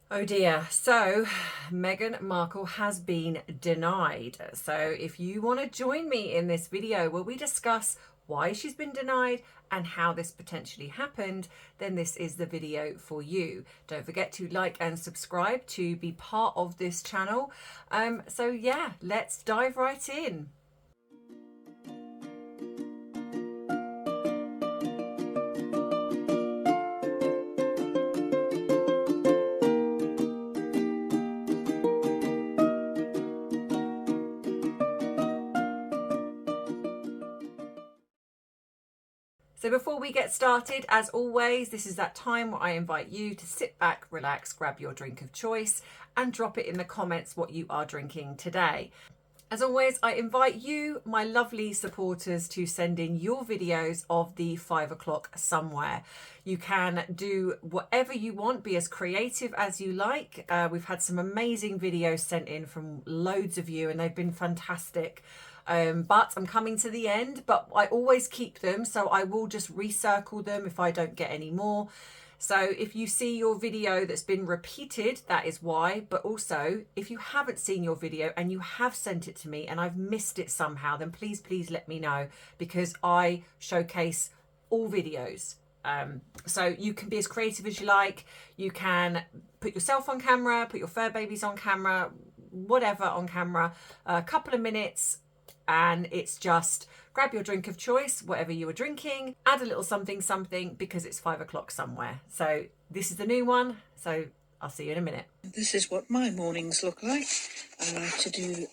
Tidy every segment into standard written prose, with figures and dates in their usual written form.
Oh dear. So Meghan Markle has been denied. So if you want to join me in this video where we discuss why she's been denied and how this potentially happened, then this is the video for you. Don't forget to like and subscribe to be part of this channel. So yeah, let's dive right in. So before we get started, as always, this is that time where I invite you to sit back, relax, grab your drink of choice and drop it in the comments what you are drinking today. As always, I invite you, my lovely supporters, to send in your videos of the 5 o'clock somewhere. You can do whatever you want, be as creative as you like. We've had some amazing videos sent in from loads of you and they've been fantastic. But I'm coming to the end, but I always keep them, so I will just recircle them if I don't get any more. So if you see your video that's been repeated, that is why. But also, if you haven't seen your video and you have sent it to me and I've missed it somehow, then please let me know, because I showcase all videos. So you can be as creative as you like. You can put yourself on camera, put your fur babies on camera, whatever on camera, a couple of minutes, and it's just grab your drink of choice, whatever you were drinking, add a little something because it's 5 o'clock somewhere. So this is the new one, so I'll see you in a minute. This is what my mornings look like. I like to do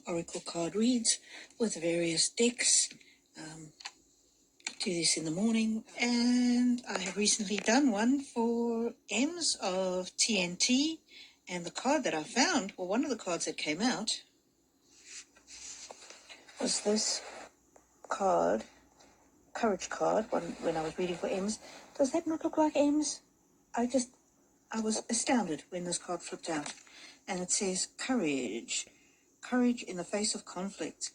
oracle card reads with various decks. Do this in the morning, and I have recently done one for M's of TNT, and the card that I found, well, one of the cards that came out was this card, courage card, when I was reading for M's. Does that not look like M's? I was astounded when this card flipped out, and it says courage in the face of conflict,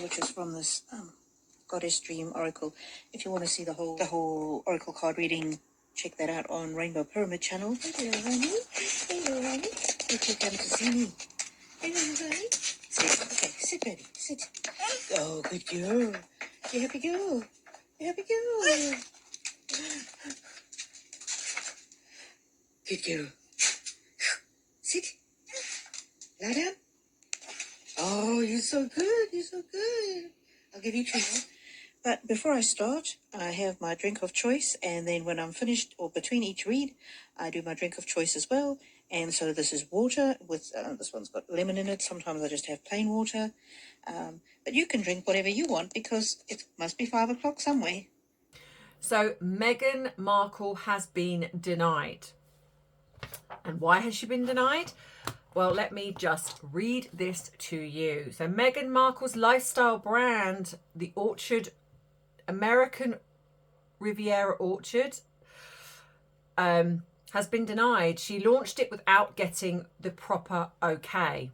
which is from this Goddess Dream Oracle. If you want to see the whole Oracle card reading, check that out on Rainbow Pyramid channel. Hello, honey. Hello, honey. If you come to see me. Hello, honey. Sit. Okay, sit, baby. Sit. Oh, good girl. You happy girl. You happy girl. Good girl. Sit. Lie down. Oh, you're so good. You're so good. I'll give you a treat. But before I start, I have my drink of choice, and then when I'm finished, or between each read, I do my drink of choice as well. And so this is water with, this one's got lemon in it. Sometimes I just have plain water. But you can drink whatever you want, because it must be 5 o'clock somewhere. So Meghan Markle has been denied. And why has she been denied? Well, let me just read this to you. So Meghan Markle's lifestyle brand, the American Riviera Orchard, has been denied. She launched it without getting the proper okay.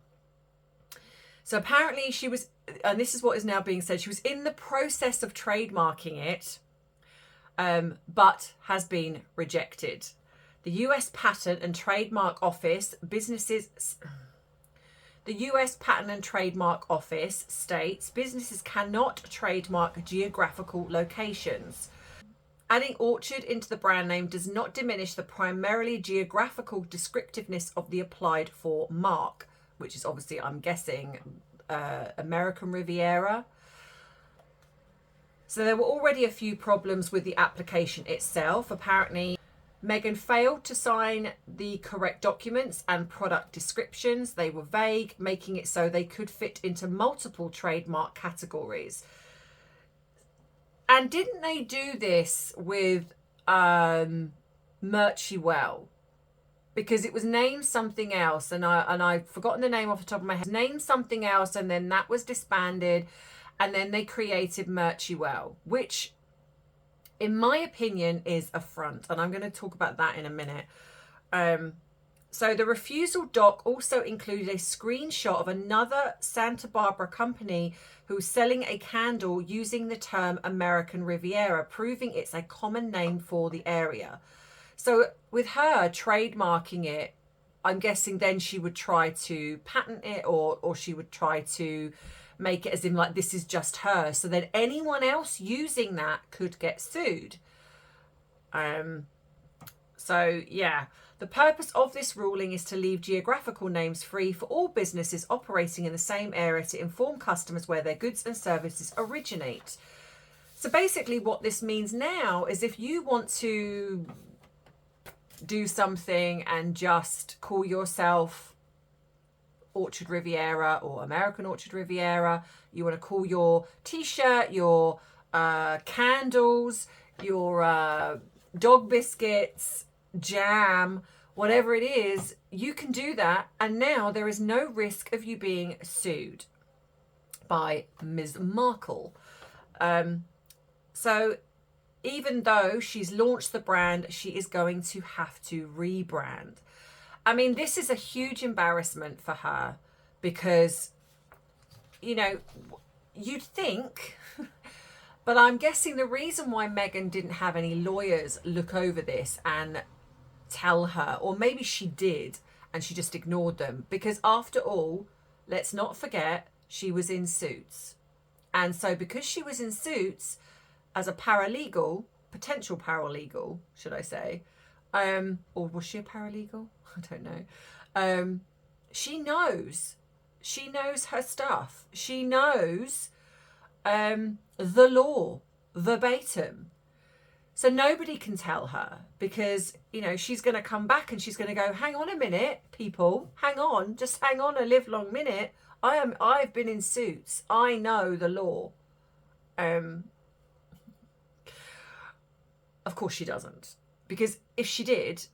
So apparently she was, and this is what is now being said, she was in the process of trademarking it, but has been rejected. The US Patent and Trademark Office states businesses cannot trademark geographical locations. Adding orchard into the brand name does not diminish the primarily geographical descriptiveness of the applied for mark, which is obviously, I'm guessing, American Riviera. So there were already a few problems with the application itself. Apparently, Meghan failed to sign the correct documents and product descriptions. They were vague, making it so they could fit into multiple trademark categories. And didn't they do this with Murchie Well? Because it was named something else, and I've forgotten the name off the top of my head. Named something else, and then that was disbanded, and then they created Murchie Well, which, in my opinion, is a front, and I'm going to talk about that in a minute. So the refusal doc also included a screenshot of another Santa Barbara company who's selling a candle using the term American Riviera, proving it's a common name for the area. So with her trademarking it, I'm guessing then she would try to patent it, or she would try to make it as in like this is just her, so then anyone else using that could get sued. So yeah, the purpose of this ruling is to leave geographical names free for all businesses operating in the same area to inform customers where their goods and services originate. So basically what this means now is if you want to do something and just call yourself Orchard Riviera or American Orchard Riviera, you want to call your t-shirt, your candles, your dog biscuits, jam, whatever it is, you can do that, and now there is no risk of you being sued by Ms. Markle. So even though she's launched the brand, she is going to have to rebrand. I mean, this is a huge embarrassment for her because, you know, you'd think, but I'm guessing the reason why Meghan didn't have any lawyers look over this and tell her, or maybe she did and she just ignored them, because after all, let's not forget, she was in suits. And so because she was in suits as a paralegal, potential paralegal, should I say, or was she a paralegal? I don't know. She knows her stuff. She knows the law verbatim. So nobody can tell her, because, you know, she's going to come back and she's going to go, hang on a minute, people, hang on, just hang on a live long minute. I've been in suits. I know the law. Of course she doesn't, because if she did,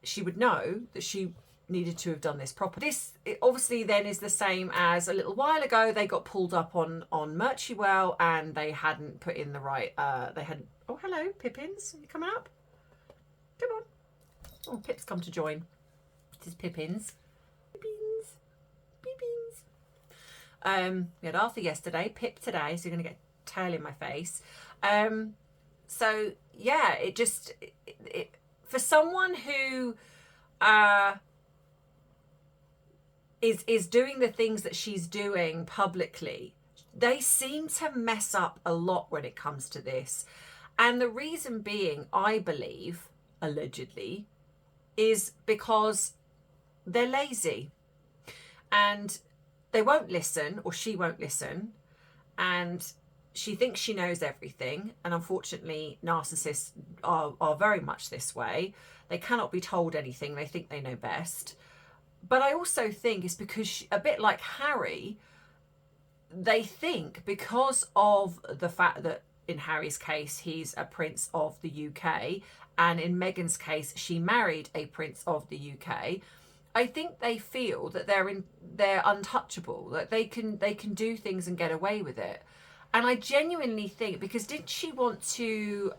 she would know that she needed to have done this properly. This obviously then is the same as a little while ago they got pulled up on Merchywell and they hadn't put in the right, they hadn't, oh hello Pippins, are you coming up? Come on. Oh, Pip's come to join. It is Pippins. Pippins. Pippins. We had Arthur yesterday, Pip today, so you're going to get tail in my face. So yeah, it just, for someone who is doing the things that she's doing publicly, they seem to mess up a lot when it comes to this. And the reason being, I believe, allegedly, is because they're lazy and they won't listen, or she won't listen, and she thinks she knows everything. And unfortunately, narcissists are very much this way. They cannot be told anything. They think they know best. But I also think it's because a bit like Harry, they think because of the fact that in Harry's case, he's a prince of the UK, and in Meghan's case, she married a prince of the UK. I think they feel that they're untouchable, that they can do things and get away with it. And I genuinely think, because didn't she want to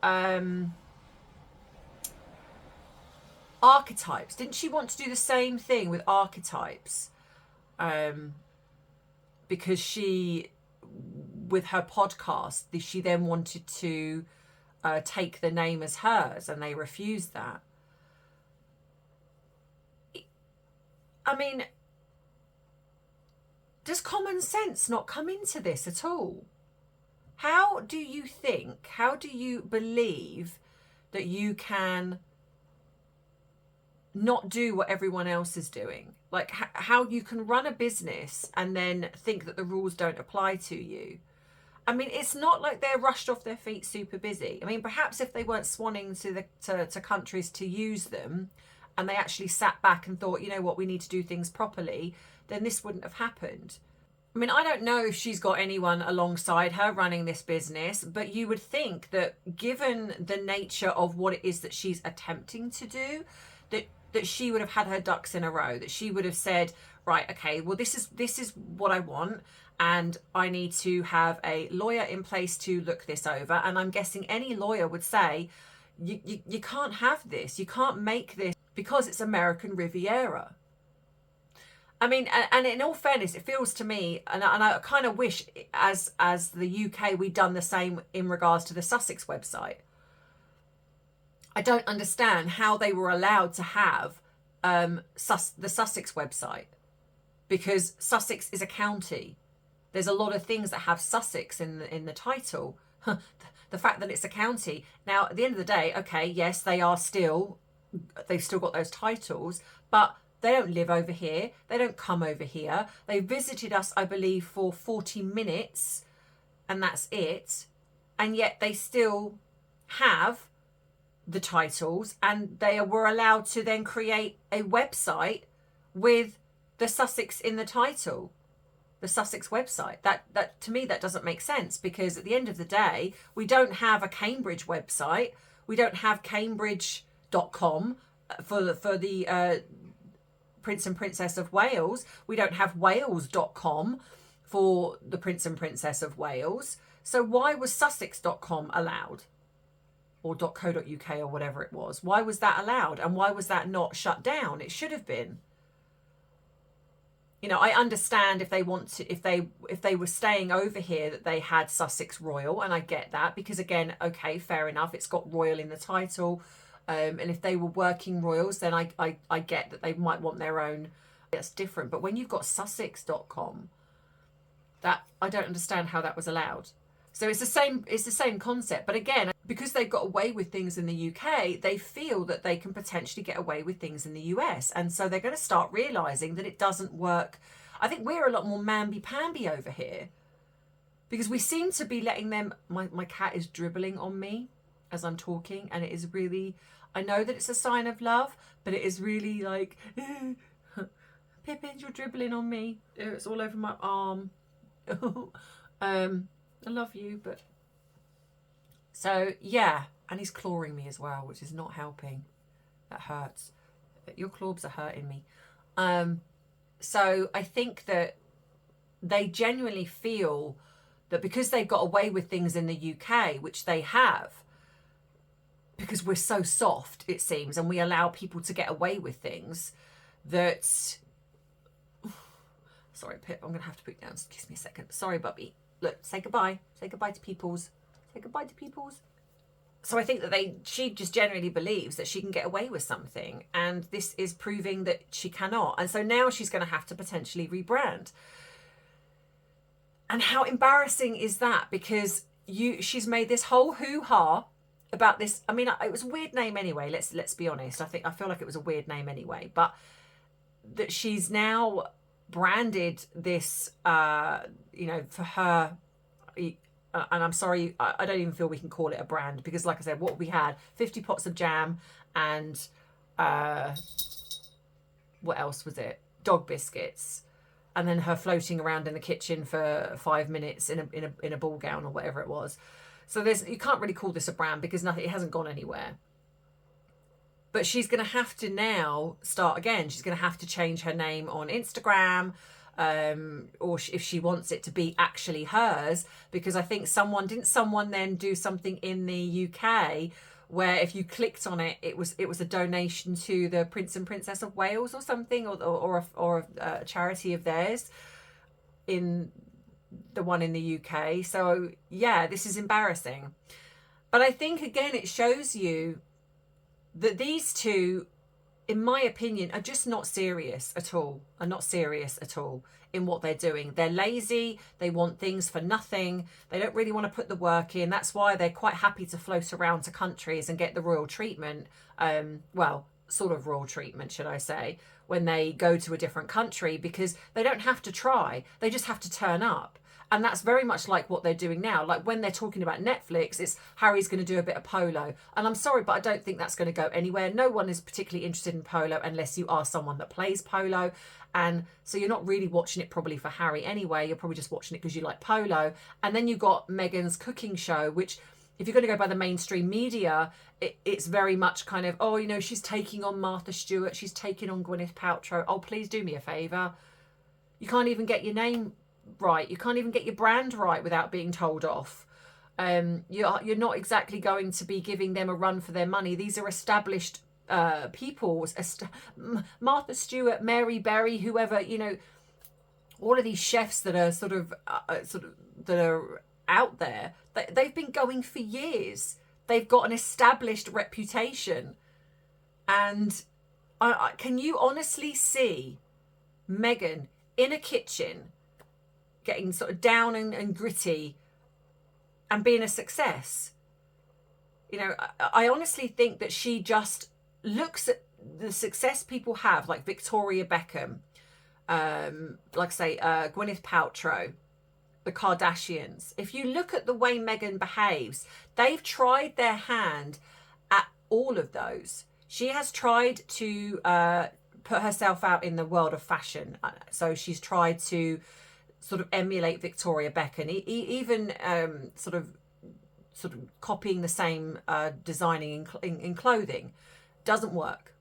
archetypes? Didn't she want to do the same thing with archetypes? Because she, with her podcast, she then wanted to take the name as hers, and they refused that. I mean, does common sense not come into this at all? How do you believe that you can not do what everyone else is doing? Like how you can run a business and then think that the rules don't apply to you? I mean, it's not like they're rushed off their feet super busy. I mean, perhaps if they weren't swanning to countries to use them, and they actually sat back and thought, you know what, we need to do things properly, then this wouldn't have happened. I mean, I don't know if she's got anyone alongside her running this business, but you would think that given the nature of what it is that she's attempting to do, that she would have had her ducks in a row, that she would have said, right, okay, well, this is what I want, and I need to have a lawyer in place to look this over. And I'm guessing any lawyer would say, you can't have this, you can't make this, because it's American Riviera. I mean, and in all fairness, it feels to me, and I kind of wish as the UK we'd done the same in regards to the Sussex website. I don't understand how they were allowed to have the Sussex website, because Sussex is a county. There's a lot of things that have Sussex in the title. The fact that it's a county. Now, at the end of the day, okay, yes, they've still got those titles, but they don't live over here. They don't come over here. They visited us, I believe, for 40 minutes, and that's it. And yet they still have the titles, and they were allowed to then create a website with the Sussex in the title. The Sussex website. That to me, that doesn't make sense, because at the end of the day, we don't have a Cambridge website. We don't have Cambridge.com for the Prince and Princess of Wales. We don't have Wales.com for the Prince and Princess of Wales. So why was Sussex.com allowed? Or .co.uk or whatever it was. Why was that allowed? And why was that not shut down? It should have been. You know, I understand if they want to, if they were staying over here, that they had Sussex Royal, and I get that, because again, okay, fair enough, it's got Royal in the title, and if they were working royals, then I get that they might want their own. That's different. But when you've got Sussex.com, that I don't understand how that was allowed. So it's the same concept. But again, because they've got away with things in the UK, they feel that they can potentially get away with things in the US. And so they're going to start realizing that it doesn't work. I think we're a lot more mamby-pamby over here, because we seem to be letting them. My cat is dribbling on me as I'm talking, and it is really, I know that it's a sign of love, but it is really like, Pippin, you're dribbling on me. It's all over my arm. I love you, but so yeah, and he's clawing me as well, which is not helping. That hurts. Your claws are hurting me. So I think that they genuinely feel that because they've got away with things in the UK, which they have, because we're so soft, it seems, and we allow people to get away with things, that sorry, Pip, I'm gonna have to put you down. Kiss me a second. Sorry, Bubby. Look, say goodbye. Say goodbye to peoples. Say goodbye to peoples. So I think that she just generally believes that she can get away with something, and this is proving that she cannot. And so now she's going to have to potentially rebrand. And how embarrassing is that? Because she's made this whole hoo-ha about this. I mean, it was a weird name anyway. Let's be honest. I feel like it was a weird name anyway, but that she's now branded this, for her, and I'm sorry, I don't even feel we can call it a brand, because like I said, what we had, 50 pots of jam and what else was it? Dog biscuits, and then her floating around in the kitchen for 5 minutes in a ball gown or whatever it was. So you can't really call this a brand, because it hasn't gone anywhere. But she's going to have to now start again. She's going to have to change her name on Instagram, or if she wants it to be actually hers, because I think someone then do something in the UK where if you clicked on it, it was a donation to the Prince and Princess of Wales or something, or a charity of theirs, in the one in the UK. So yeah, this is embarrassing. But I think again, it shows you that these two, in my opinion, are just not serious at all. Are not serious at all in what they're doing. They're lazy. They want things for nothing. They don't really want to put the work in. That's why they're quite happy to float around to countries and get the royal treatment. Well, sort of royal treatment, should I say, when they go to a different country, because they don't have to try. They just have to turn up. And that's very much like what they're doing now. Like when they're talking about Netflix, it's Harry's going to do a bit of polo. And I'm sorry, but I don't think that's going to go anywhere. No one is particularly interested in polo unless you are someone that plays polo. And so you're not really watching it probably for Harry anyway. You're probably just watching it because you like polo. And then you got Meghan's cooking show, which, if you're going to go by the mainstream media, it's very much kind of, she's taking on Martha Stewart. She's taking on Gwyneth Paltrow. Oh, please do me a favour. You can't even get your name right. You can't even get your brand right without being told off. You're not exactly going to be giving them a run for their money. These are established people. Martha Stewart, Mary Berry, whoever, all of these chefs that are sort of that are out there. They've been going for years. They've got an established reputation, and Can you honestly see Meghan in a kitchen getting sort of down and gritty and being a success? You know, I honestly think that she just looks at the success people have, like Victoria Beckham, like say Gwyneth Paltrow, the Kardashians. If you look at the way Meghan behaves, they've tried their hand at all of those. She has tried to put herself out in the world of fashion. So she's tried to sort of emulate Victoria Beckham, even sort of copying the same designing in clothing. Doesn't work.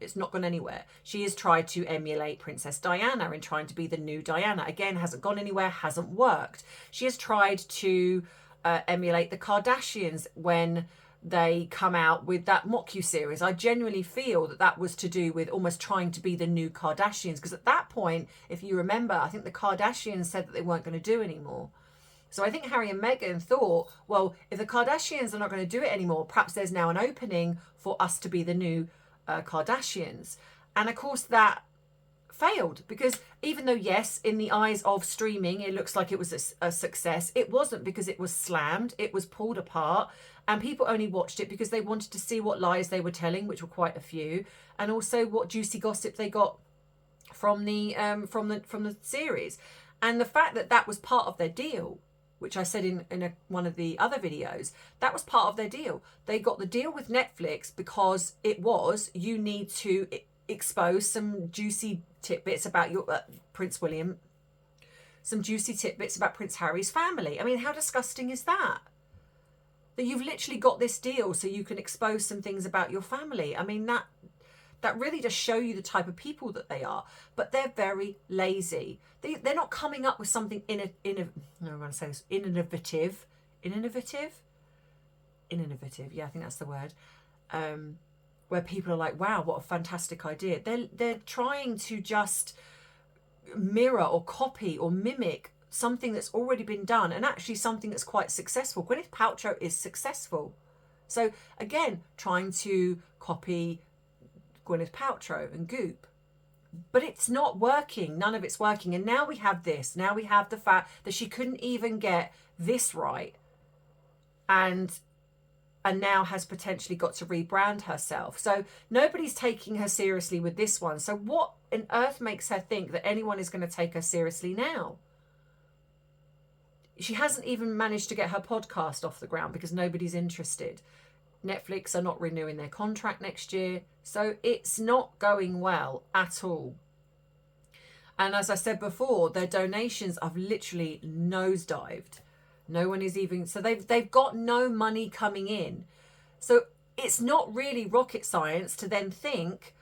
It's not gone anywhere. She has tried to emulate Princess Diana in trying to be the new Diana. Again, hasn't gone anywhere, hasn't worked. She has tried to emulate the Kardashians when they come out with that mocu-series. I genuinely feel that was to do with almost trying to be the new Kardashians, because at that point, if you remember, I think the Kardashians said that they weren't going to do anymore. So I think Harry and Meghan thought, well, if the Kardashians are not going to do it anymore, perhaps there's now an opening for us to be the new Kardashians. And of course that failed, because even though, yes, in the eyes of streaming, it looks like it was a success, it wasn't, because it was slammed, it was pulled apart, and people only watched it because they wanted to see what lies they were telling, which were quite a few, and also what juicy gossip they got from the series. And the fact that that was part of their deal, which I said in one of the other videos, that was part of their deal. They got the deal with Netflix because you need to expose some juicy tidbits about your Prince William, some juicy tidbits about Prince Harry's family. I mean, how disgusting is that? That you've literally got this deal so you can expose some things about your family. I mean, that really does show you the type of people that they are. But they're very lazy. They're not coming up with something innovative. Yeah, I think that's the word. Where people are like, wow, what a fantastic idea. They're trying to just mirror or copy or mimic something that's already been done, and actually something that's quite successful. Gwyneth Paltrow is successful. So again, trying to copy Gwyneth Paltrow and Goop. But it's not working. None of it's working. And now we have this. Now we have the fact that she couldn't even get this right. And now has potentially got to rebrand herself. So nobody's taking her seriously with this one. So what on earth makes her think that anyone is going to take her seriously now? She hasn't even managed to get her podcast off the ground because nobody's interested. Netflix are not renewing their contract next year. So it's not going well at all. And as I said before, their donations have literally nosedived. No one is even, so they've got no money coming in. So it's not really rocket science to then think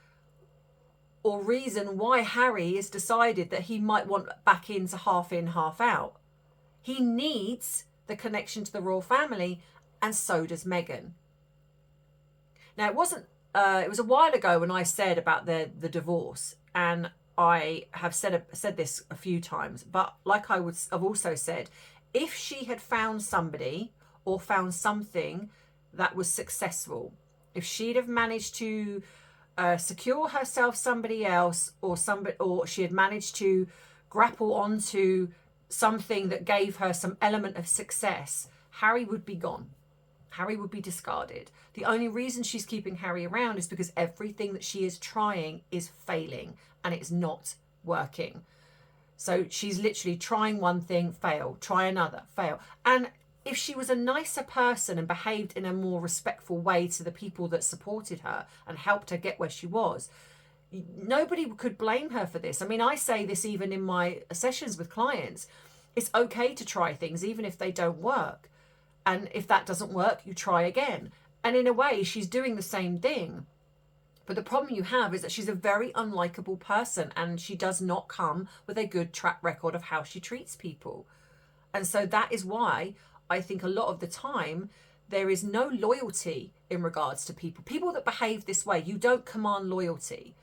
or reason why Harry has decided that he might want back into half in, half out. He needs the connection to the royal family, and so does Meghan. Now, it was a while ago when I said about the divorce, and I have said this a few times, but like I've also said, if she had found somebody or found something that was successful, if she'd have managed to secure herself somebody else, or she had managed to grapple onto something that gave her some element of success, Harry would be gone. Harry would be discarded. The only reason she's keeping Harry around is because everything that she is trying is failing and it's not working. So she's literally trying one thing, fail, try another, fail. And if she was a nicer person and behaved in a more respectful way to the people that supported her and helped her get where she was, nobody could blame her for this. I mean, I say this even in my sessions with clients. It's okay to try things even if they don't work. And if that doesn't work, you try again. And in a way, she's doing the same thing. But the problem you have is that she's a very unlikable person, and she does not come with a good track record of how she treats people. And so that is why I think a lot of the time there is no loyalty in regards to people. People that behave this way, you don't command loyalty.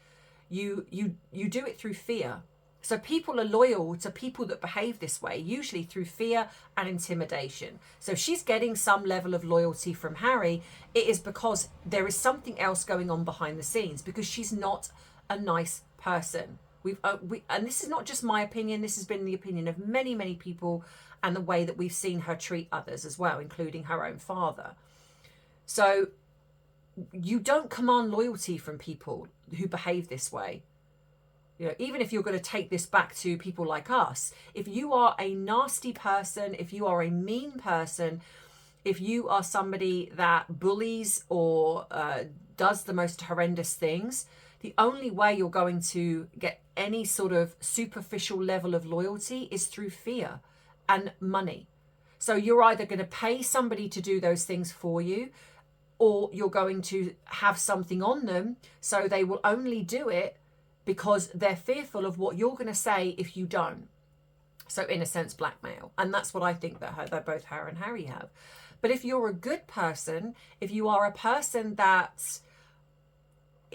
You do it through fear. So people are loyal to people that behave this way, usually through fear and intimidation. So if she's getting some level of loyalty from Harry, it is because there is something else going on behind the scenes, because she's not a nice person. And this is not just my opinion, this has been the opinion of many, many people, and the way that we've seen her treat others as well, including her own father. So you don't command loyalty from people who behave this way. You know, even if you're going to take this back to people like us, if you are a nasty person, if you are a mean person, if you are somebody that bullies or does the most horrendous things, the only way you're going to get any sort of superficial level of loyalty is through fear and money. So you're either going to pay somebody to do those things for you, or you're going to have something on them, so they will only do it because they're fearful of what you're going to say if you don't. So in a sense, blackmail. And that's what I think that both her and Harry have. But if you're a good person, if you are a person that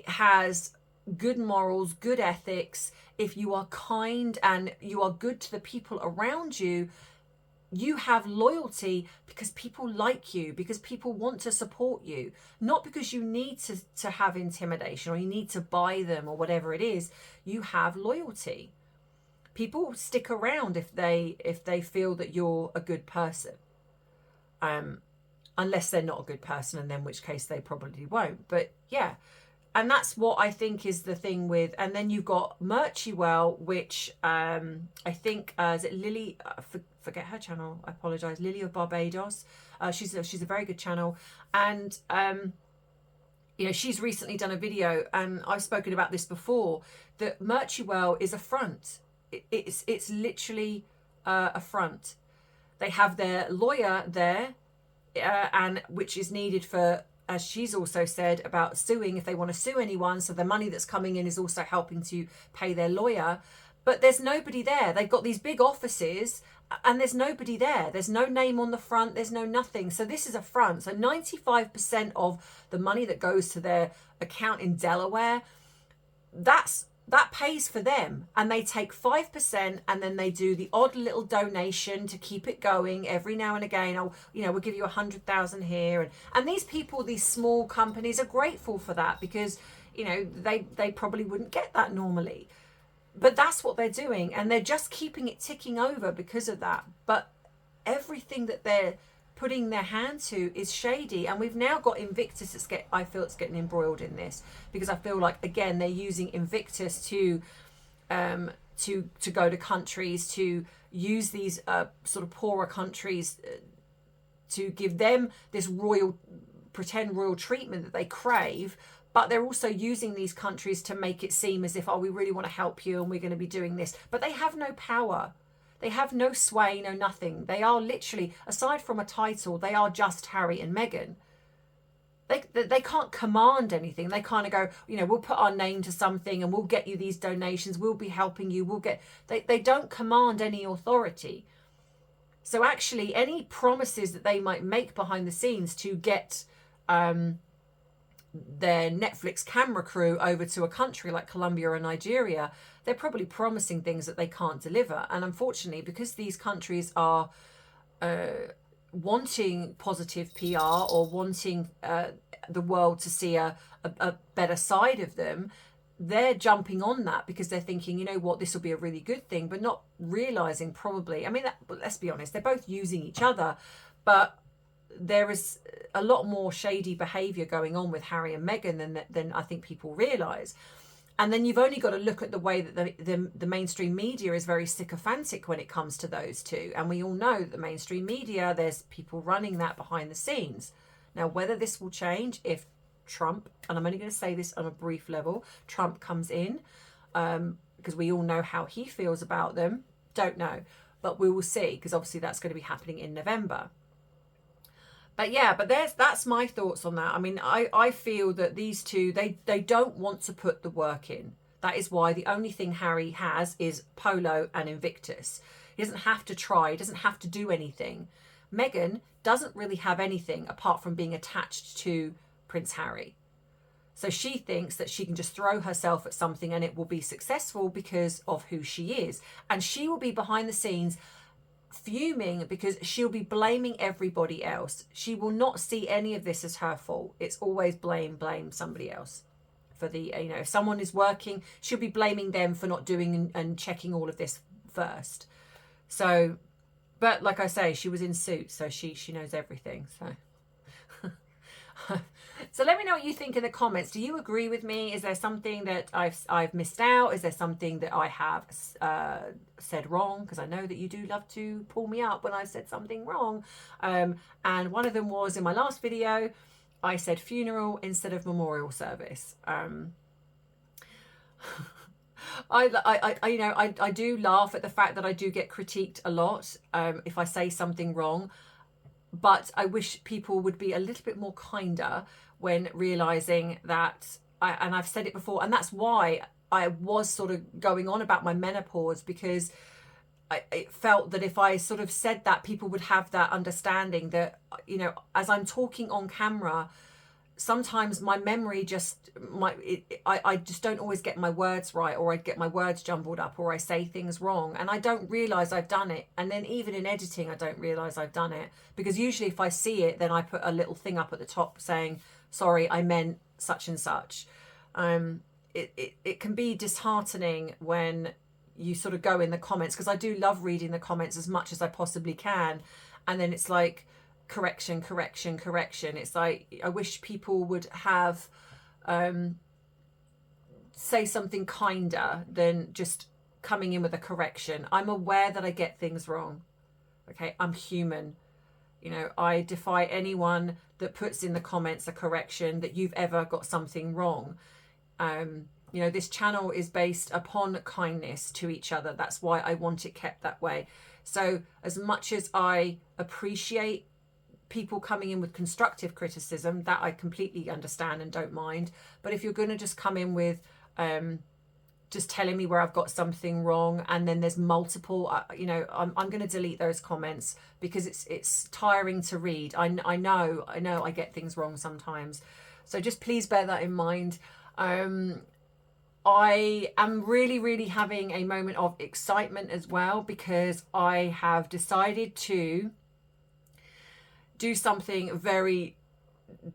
has good morals, good ethics, if you are kind and you are good to the people around you, you have loyalty because people like you, because people want to support you, not because you need to have intimidation or you need to buy them or whatever it is. You have loyalty. People stick around if they feel that you're a good person, unless they're not a good person, and then in which case they probably won't. But yeah, and that's what I think is the thing with. And then you've got Murchywell, which I think is it Lily? Forget her channel. I apologize. Lily of Barbados. She's a very good channel, and you know, she's recently done a video, and I've spoken about this before. That Murchywell is a front. It's literally a front. They have their lawyer there, and which is needed for, as she's also said, about suing if they want to sue anyone. So the money that's coming in is also helping to pay their lawyer. But there's nobody there. They've got these big offices and there's nobody there. There's no name on the front. There's no nothing. So this is a front. So 95% of the money that goes to their account in Delaware, that pays for them, and they take 5%, and then they do the odd little donation to keep it going every now and again. Oh, you know, we'll give you 100,000 here, and these people, these small companies, are grateful for that, because you know they probably wouldn't get that normally, but that's what they're doing, and they're just keeping it ticking over because of that. But everything that they're putting their hand to is shady, and we've now got Invictus I feel it's getting embroiled in this, because I feel like, again, they're using Invictus to go to countries, to use these sort of poorer countries to give them this pretend royal treatment that they crave. But they're also using these countries to make it seem as if, oh, we really want to help you and we're going to be doing this, but they have no power. They have no sway, no nothing. They are literally, aside from a title, they are just Harry and Meghan. They can't command anything. They kind of go, you know, we'll put our name to something and we'll get you these donations. We'll be helping you. They don't command any authority. So actually, any promises that they might make behind the scenes to get their Netflix camera crew over to a country like Colombia or Nigeria, they're probably promising things that they can't deliver. And unfortunately, because these countries are wanting positive PR or wanting the world to see a better side of them, they're jumping on that because they're thinking, you know what, this will be a really good thing, but not realizing probably, I mean, let's be honest, they're both using each other, but there is a lot more shady behavior going on with Harry and Meghan than I think people realize. And then you've only got to look at the way that the mainstream media is very sycophantic when it comes to those two. And we all know that the mainstream media, there's people running that behind the scenes. Now, whether this will change if Trump, and I'm only going to say this on a brief level, Trump comes in, because we all know how he feels about them, don't know. But we will see, because obviously that's going to be happening in November. But yeah, but that's my thoughts on that. I mean, I feel that these two, they don't want to put the work in. That is why the only thing Harry has is Polo and Invictus. He doesn't have to try. He doesn't have to do anything. Meghan doesn't really have anything apart from being attached to Prince Harry. So she thinks that she can just throw herself at something and it will be successful because of who she is. And she will be behind the scenes fuming because she'll be blaming everybody else. She will not see any of this as her fault. It's always blame somebody else. For the, you know, if someone is working, she'll be blaming them for not doing and checking all of this first. So, but like I say, she was in Suits, so she knows everything. So so let me know what you think in the comments. Do you agree with me? Is there something that I've missed out? Is there something that I have said wrong? Because I know that you do love to pull me up when I said something wrong. And one of them was in my last video, I said funeral instead of memorial service. I do laugh at the fact that I do get critiqued a lot if I say something wrong. But I wish people would be a little bit more kinder when realizing that, and I've said it before, and that's why I was sort of going on about my menopause, because it felt that if I sort of said that, people would have that understanding that, you know, as I'm talking on camera, sometimes my memory just I just don't always get my words right, or I get my words jumbled up, or I say things wrong and I don't realize I've done it. And then even in editing, I don't realize I've done it, because usually if I see it, then I put a little thing up at the top saying, sorry, I meant such and such. It can be disheartening when you sort of go in the comments, because I do love reading the comments as much as I possibly can, and then it's like, correction. It's like, I wish people would have say something kinder than just coming in with a correction. I'm aware that I get things wrong. Okay, I'm human. You know, I defy anyone that puts in the comments a correction that you've ever got something wrong. You know, this channel is based upon kindness to each other. That's why I want it kept that way. So as much as I appreciate people coming in with constructive criticism, that I completely understand and don't mind. But if you're going to just come in with just telling me where I've got something wrong, and then there's multiple, you know, I'm going to delete those comments, because it's tiring to read. I know I get things wrong sometimes. So just please bear that in mind. I am really having a moment of excitement as well, because I have decided to do something very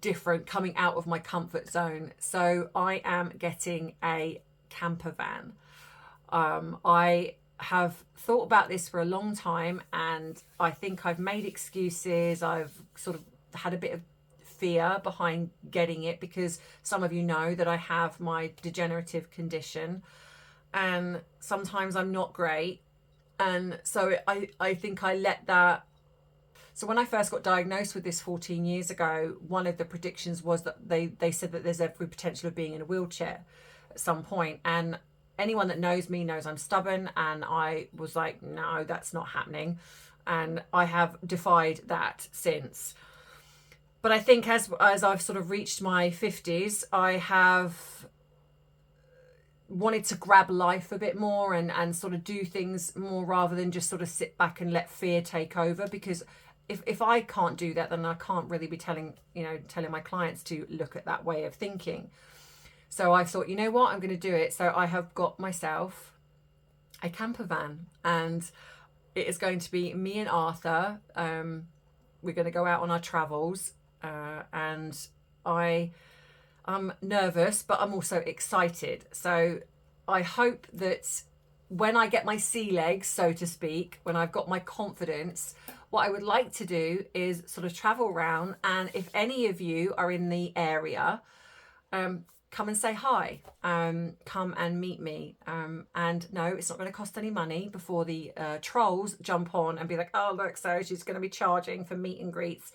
different, coming out of my comfort zone. So I am getting a camper van. I have thought about this for a long time, and I think I've made excuses. I've sort of had a bit of fear behind getting it, because some of you know that I have my degenerative condition, and sometimes I'm not great. And so I think I let that. So when I first got diagnosed with this 14 years ago, one of the predictions was that they said that there's every potential of being in a wheelchair at some point. And anyone that knows me knows I'm stubborn, and I was like, no, that's not happening. And I have defied that since. But I think as I've sort of reached my 50s, I have wanted to grab life a bit more and sort of do things more, rather than just sort of sit back and let fear take over. Because if I can't do that, then I can't really be telling my clients to look at that way of thinking. So I thought, you know what, I'm going to do it. So I have got myself a camper van, and it is going to be me and Arthur. We're going to go out on our travels, and I'm nervous, but I'm also excited. So I hope that when I get my sea legs, so to speak, when I've got my confidence, what I would like to do is sort of travel around, and if any of you are in the area, come and say hi, come and meet me. And no, it's not going to cost any money before the trolls jump on and be like, oh, look, so she's going to be charging for meet and greets.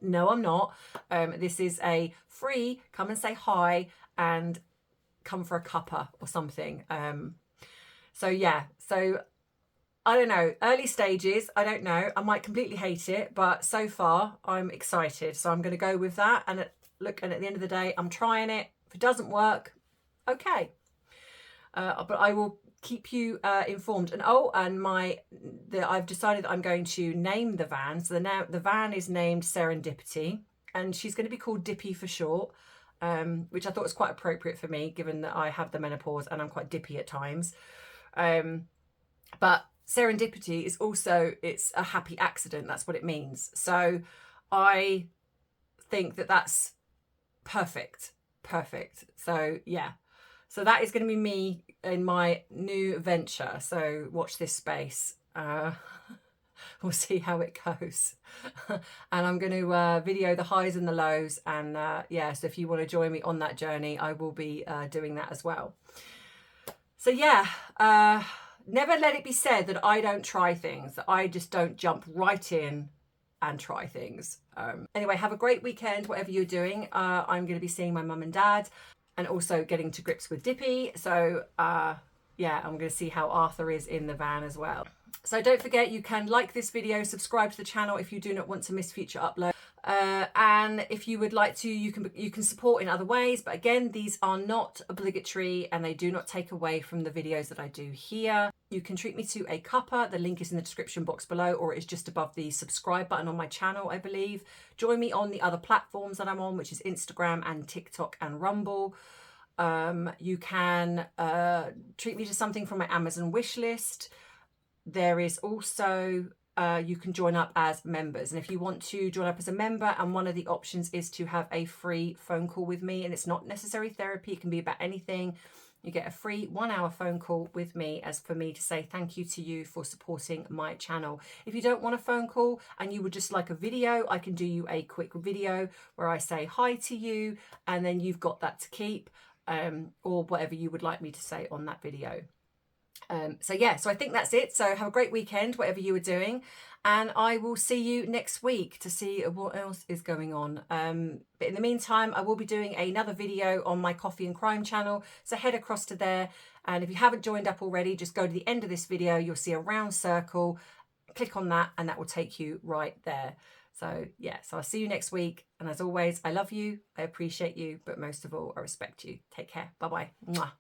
No, I'm not. This is a free, come and say hi and come for a cuppa or something. So yeah, so I don't know, early stages, I don't know. I might completely hate it, but so far I'm excited. So I'm going to go with that. And at the end of the day, I'm trying it. If it doesn't work, okay. But I will keep you informed. And I've decided that I'm going to name the van. So the van is named Serendipity, and she's going to be called Dippy for short. which I thought was quite appropriate for me, given that I have the menopause and I'm quite dippy at times. But serendipity is also, it's a happy accident. That's what it means. So I think that that's perfect. So yeah. So that is going to be me in my new venture. So watch this space. We'll see how it goes. And I'm going to video the highs and the lows. And yeah, so if you want to join me on that journey, I will be doing that as well. So yeah, never let it be said that I don't try things, that I just don't jump right in and try things. Anyway, have a great weekend, whatever you're doing. I'm going to be seeing my mum and dad and also getting to grips with Dippy. So yeah, I'm going to see how Arthur is in the van as well. So don't forget, you can like this video, subscribe to the channel if you do not want to miss future uploads. And if you would like to, you can support in other ways. But again, these are not obligatory and they do not take away from the videos that I do here. You can treat me to a cuppa. The link is in the description box below, or it is just above the subscribe button on my channel, I believe. Join me on the other platforms that I'm on, which is Instagram and TikTok and Rumble. You can treat me to something from my Amazon wish list. There is also, you can join up as members. And if you want to join up as a member, and one of the options is to have a free phone call with me, and it's not necessarily therapy, it can be about anything. You get a free 1 hour phone call with me as for me to say thank you to you for supporting my channel. If you don't want a phone call and you would just like a video, I can do you a quick video where I say hi to you, and then you've got that to keep, or whatever you would like me to say on that video. So yeah, so I think that's it. So have a great weekend, whatever you are doing, and I will see you next week to see what else is going on. But in the meantime, I will be doing another video on my Coffee and Crime channel, so head across to there. And if you haven't joined up already, just go to the end of this video. You'll see a round circle, click on that, and that will take you right there. So yeah, so I'll see you next week. And as always, I love you, I appreciate you, but most of all, I respect you. Take care. Bye-bye. Mwah.